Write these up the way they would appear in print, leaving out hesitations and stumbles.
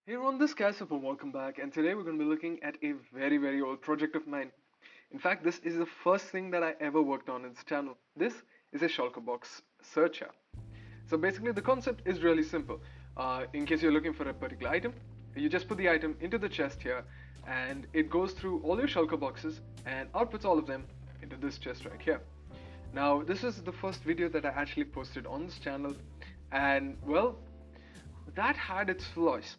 Hey everyone, this is Casper. Welcome back, and today we're going to be looking at a very old project of mine. In fact, this is the first thing that I ever worked on in this channel. This is a shulker box searcher. So basically the concept is really simple. In case you're looking for a particular item, you just put the item into the chest here and it goes through all your shulker boxes and outputs all of them into this chest right here. Now this is the first video that I actually posted on this channel, and well, that had its flaws.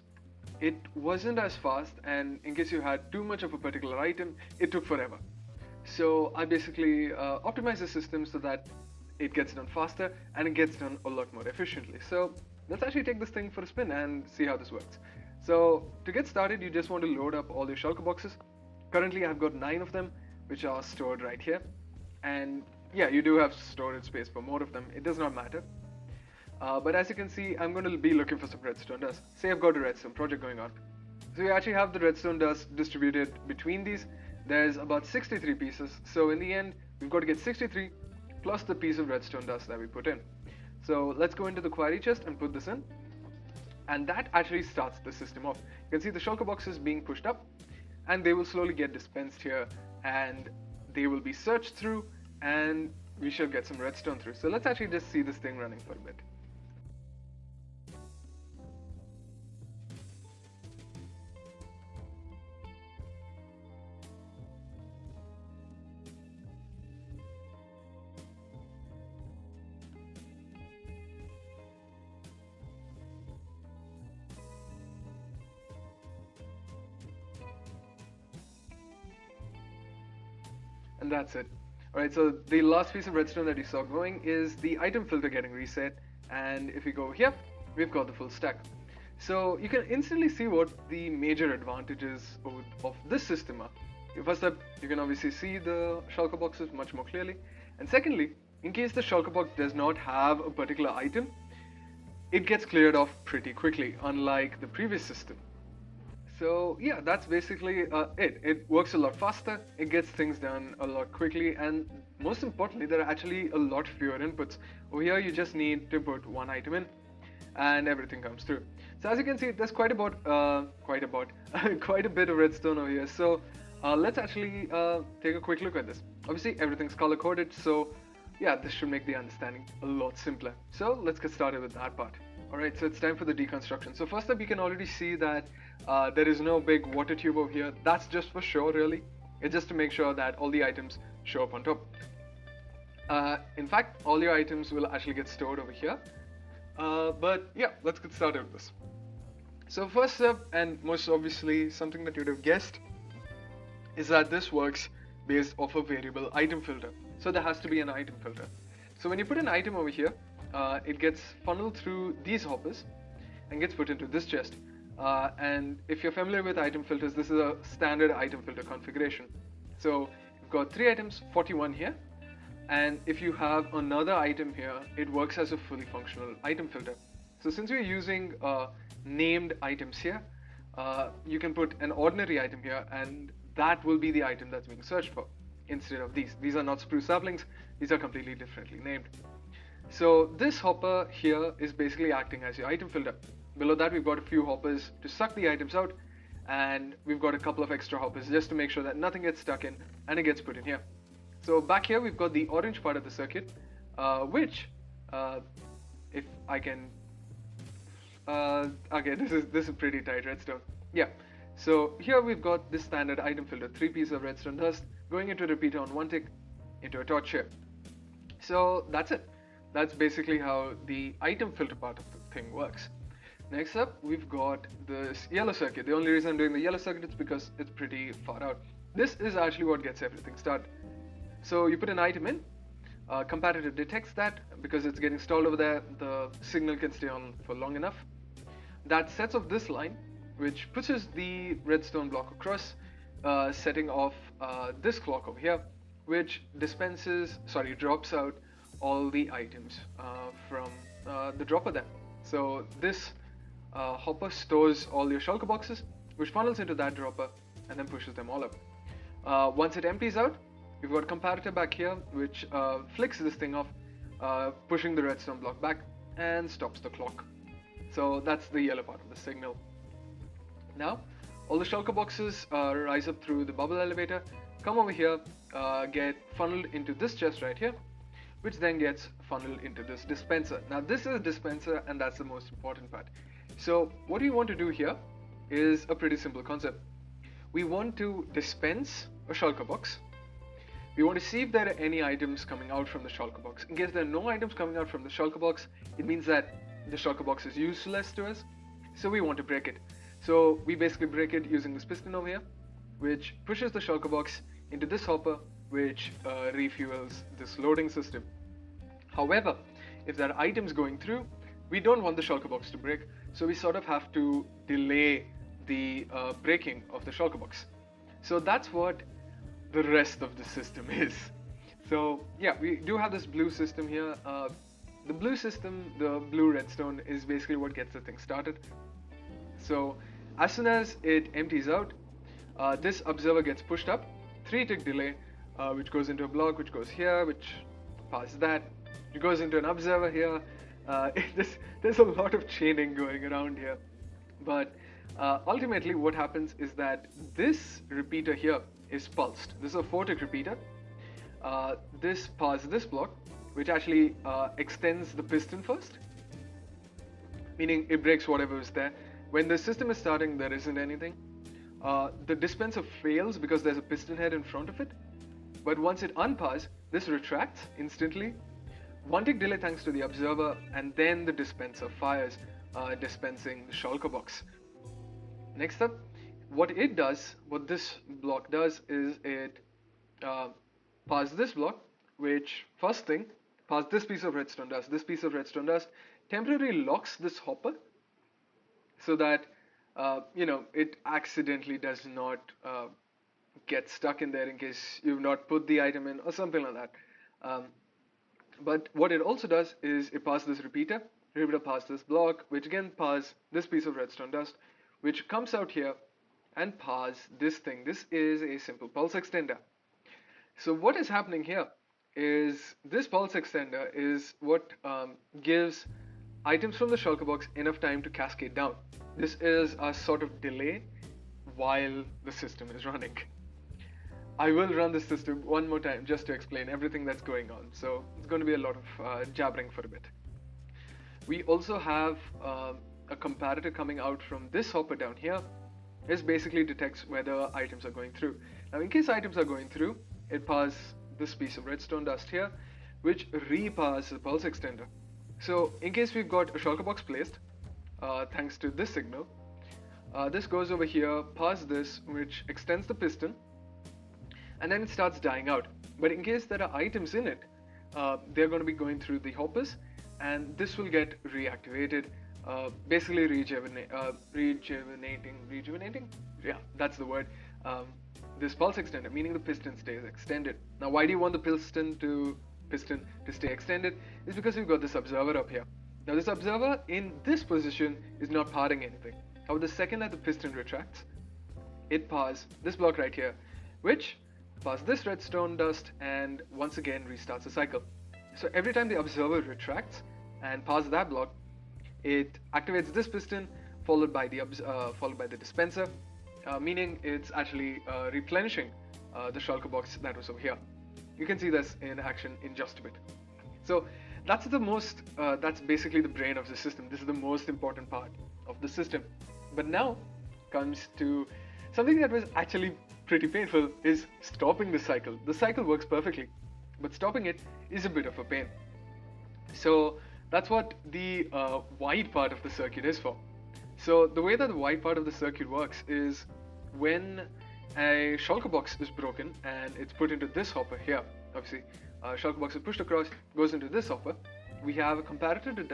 It wasn't as fast, and in case you had too much of a particular item, it took forever. So I basically optimized the system so that it gets done faster and it gets done a lot more efficiently. So let's actually take this thing for a spin and see how this works. So to get started, you just want to load up all your shulker boxes. Currently I've got 9 of them, which are stored right here. And yeah, you do have storage space for more of them, it does not matter. But as you can see, I'm going to be looking for some redstone dust. Say I've got a redstone project going on. So you actually have the redstone dust distributed between these. There's about 63 pieces. So in the end, we've got to get 63 plus the piece of redstone dust that we put in. So let's go into the quarry chest and put this in. And that actually starts the system off. You can see the shulker boxes being pushed up, and they will slowly get dispensed here, and they will be searched through, and we should get some redstone through. So let's actually just see this thing running for a bit. And that's it. Alright, so the last piece of redstone that you saw going is the item filter getting reset, and if we go here, we've got the full stack. So you can instantly see what the major advantages of this system are. First up, you can obviously see the shulker boxes much more clearly, and secondly, in case the shulker box does not have a particular item, it gets cleared off pretty quickly, unlike the previous system. So yeah, that's basically it. It works a lot faster, it gets things done a lot quickly, and most importantly, there are actually a lot fewer inputs. Over here, you just need to put one item in, and everything comes through. So as you can see, there's quite a bit of redstone over here. So let's actually take a quick look at this. Obviously, everything's color coded, so yeah, this should make the understanding a lot simpler. So let's get started with that part. Alright, so it's time for the deconstruction. So first up, you can already see that there is no big water tube over here. That's just for show, really. It's just to make sure that all the items show up on top. In fact, all your items will actually get stored over here. But yeah, let's get started with this. So first up, and most obviously something that you'd have guessed, is that this works based off a variable item filter. So there has to be an item filter. So when you put an item over here, it gets funneled through these hoppers and gets put into this chest. And if you're familiar with item filters, this is a standard item filter configuration. So you've got 3 items, 41 here, and if you have another item here, it works as a fully functional item filter. So since we're using named items here, you can put an ordinary item here, and that will be the item that's being searched for instead of these. These are not spruce saplings, these are completely differently named. So this hopper here is basically acting as your item filter. Below that, we've got a few hoppers to suck the items out, and we've got a couple of extra hoppers just to make sure that nothing gets stuck in and it gets put in here. So back here, we've got the orange part of the circuit, which, if I can, okay, this is pretty tight redstone. Yeah. So here we've got this standard item filter, 3 pieces of redstone dust going into a repeater on 1 tick into a torch here. So that's it. That's basically how the item filter part of the thing works. Next up, we've got this yellow circuit. The only reason I'm doing the yellow circuit is because it's pretty far out. This is actually what gets everything started. So you put an item in, comparator detects that because it's getting stalled over there, the signal can stay on for long enough. That sets off this line, which pushes the redstone block across, setting off this clock over here, which drops out all the items from the dropper there. So this hopper stores all your shulker boxes, which funnels into that dropper and then pushes them all up. Once it empties out, we've got a comparator back here, which flicks this thing off, pushing the redstone block back and stops the clock. So that's the yellow part of the signal. Now, all the shulker boxes rise up through the bubble elevator, come over here, get funneled into this chest right here, which then gets funneled into this dispenser. Now, this is a dispenser, and that's the most important part. So, what we want to do here is a pretty simple concept. We want to dispense a shulker box. We want to see if there are any items coming out from the shulker box. In case there are no items coming out from the shulker box, it means that the shulker box is useless to us, so we want to break it. So we basically break it using this piston over here, which pushes the shulker box into this hopper, which refuels this loading system. However, if there are items going through, we don't want the shulker box to break, so we sort of have to delay the breaking of the shulker box. So that's what the rest of the system is. So yeah, we do have this blue system here. The blue system, the blue redstone, is basically what gets the thing started. So as soon as it empties out, this observer gets pushed up, 3-tick delay, which goes into a block, which goes here, which passes that, it goes into an observer here. There's a lot of chaining going around here, but ultimately what happens is that this repeater here is pulsed. This is a 4-tick repeater. This passes this block, which actually extends the piston first, meaning it breaks whatever is there. When the system is starting, there isn't anything. The dispenser fails because there's a piston head in front of it, but once it unpars, this retracts instantly. 1-tick delay thanks to the observer, and then the dispenser fires, dispensing the shulker box. Next up, what this block does is it passes this block, which first thing passes this piece of redstone dust. This piece of redstone dust temporarily locks this hopper so that it accidentally does not get stuck in there in case you've not put the item in or something like that. But what it also does is it passes this repeater passes this block, which again passes this piece of redstone dust, which comes out here and passes this thing. This is a simple pulse extender. So what is happening here is this pulse extender is what gives items from the shulker box enough time to cascade down. This is a sort of delay while the system is running. I will run this system one more time just to explain everything that's going on. So it's going to be a lot of jabbering for a bit. We also have a comparator coming out from this hopper down here. This basically detects whether items are going through. Now in case items are going through, it passes this piece of redstone dust here, which repasses the pulse extender. So in case we've got a shulker box placed, thanks to this signal, this goes over here, past this, which extends the piston, and then it starts dying out. But in case there are items in it, they're going to be going through the hoppers, and this will get reactivated, basically rejuvenating. Yeah, that's the word. This pulse extender, meaning the piston stays extended. Now, why do you want the piston to stay extended? Is because we've got this observer up here. Now, this observer in this position is not parting anything. However, the second that the piston retracts, it passes this block right here, which passes this redstone dust and once again restarts the cycle. So every time the observer retracts and passes that block, it activates this piston followed by the dispenser, meaning it's actually replenishing the shulker box that was over here. You can see this in action in just a bit. So that's basically the brain of the system. This is the most important part of the system. But now comes to something that was actually pretty painful, is stopping the cycle. The cycle works perfectly, but stopping it is a bit of a pain. So that's what the white part of the circuit is for. So the way that the white part of the circuit works is when a shulker box is broken and it's put into this hopper here. Obviously, shulker box is pushed across, goes into this hopper. We have a comparator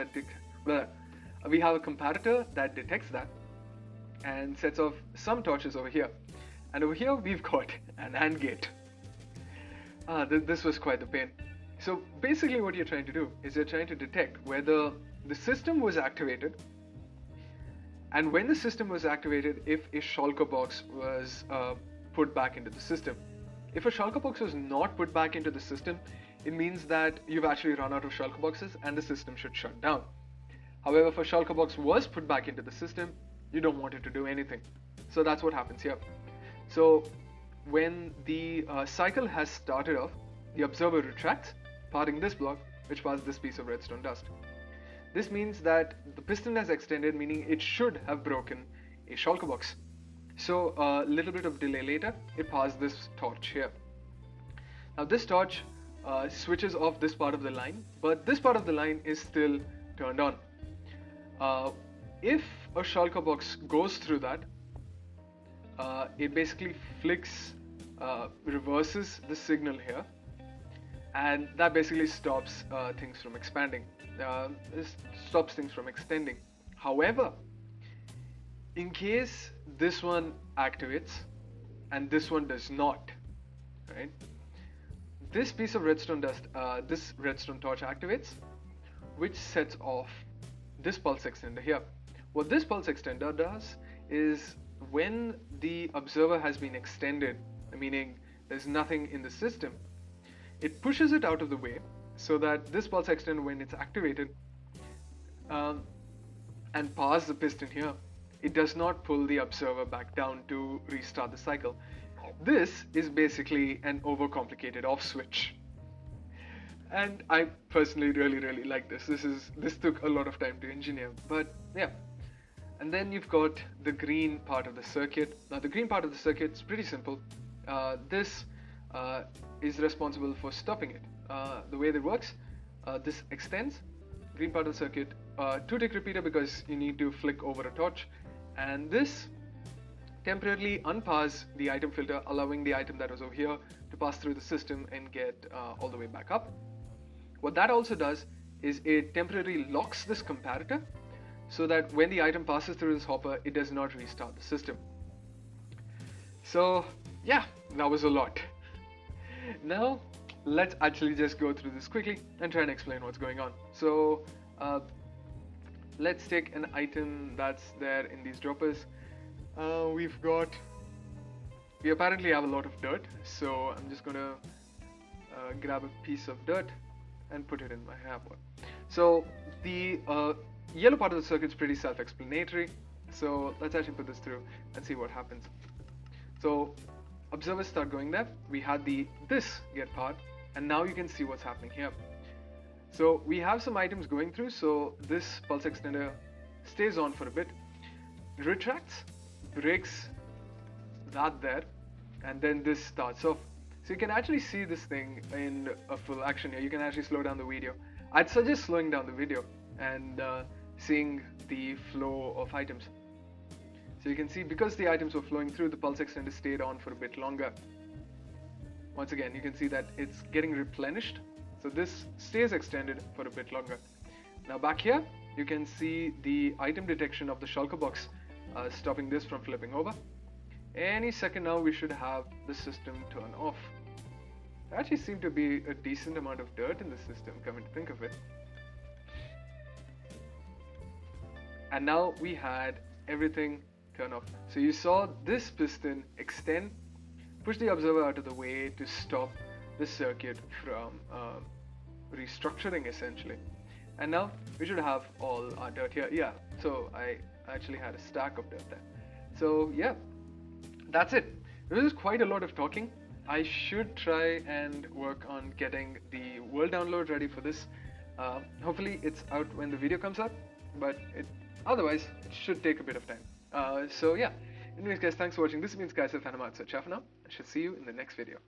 that detects that and sets off some torches over here. And over here we've got an AND gate. This was quite the pain. So basically what you're trying to do is you're trying to detect whether the system was activated, and when the system was activated, if a shulker box was put back into the system. If a shulker box was not put back into the system, it means that you've actually run out of shulker boxes and the system should shut down. However, if a shulker box was put back into the system, you don't want it to do anything. So that's what happens here. So when the cycle has started off, the observer retracts, parting this block, which passes this piece of redstone dust. This means that the piston has extended, meaning it should have broken a shulker box. So a little bit of delay later, it passed this torch here. Now this torch switches off this part of the line, but this part of the line is still turned on. If a shulker box goes through that, it basically reverses the signal here, and that basically stops things from expanding. This stops things from extending. However, in case this one activates and this one does not, right? This piece of redstone dust, this redstone torch activates, which sets off this pulse extender here. What this pulse extender does is when the observer has been extended, meaning there's nothing in the system, it pushes it out of the way so that this pulse extender, when it's activated and passes the piston here, it does not pull the observer back down to restart the cycle. This is basically an overcomplicated off switch. And I personally really like this. This took a lot of time to engineer, but yeah. And then you've got the green part of the circuit. Now the green part of the circuit is pretty simple. This is responsible for stopping it. The way that works, this extends, green part of the circuit, 2-tick repeater because you need to flick over a torch, and this temporarily unpars the item filter, allowing the item that was over here to pass through the system and get all the way back up. What that also does is it temporarily locks this comparator so that when the item passes through this hopper, it does not restart the system. So yeah, that was a lot. Now let's actually just go through this quickly and try and explain what's going on. So let's take an item that's there in these droppers. We apparently have a lot of dirt, so I'm just gonna grab a piece of dirt and put it in my hammer. So the yellow part of the circuit is pretty self-explanatory, so let's actually put this through and see what happens. So observers start going there, we had this get powered, and now you can see what's happening here. So we have some items going through, so this pulse extender stays on for a bit, retracts, breaks that there, and then this starts off. So you can actually see this thing in a full action here. You can actually slow down the video. I'd suggest slowing down the video and seeing the flow of items. So you can see because the items were flowing through, the pulse extender stayed on for a bit longer. Once again, you can see that it's getting replenished, so this stays extended for a bit longer. Now back here, you can see the item detection of the shulker box stopping this from flipping over. Any second now we should have the system turn off. There actually seemed to be a decent amount of dirt in the system, coming to think of it. And now we had everything turn off. So you saw this piston extend, push the observer out of the way to stop the circuit from restructuring essentially. And now we should have all our dirt here. Yeah, so I actually had a stack of dirt there. So yeah, that's it. This is quite a lot of talking. I should try and work on getting the world download ready for this. Hopefully it's out when the video comes out, but otherwise it should take a bit of time. So yeah, anyways guys, thanks for watching. This has been Sky and I'm out. So ciao for now. I shall see you in the next video.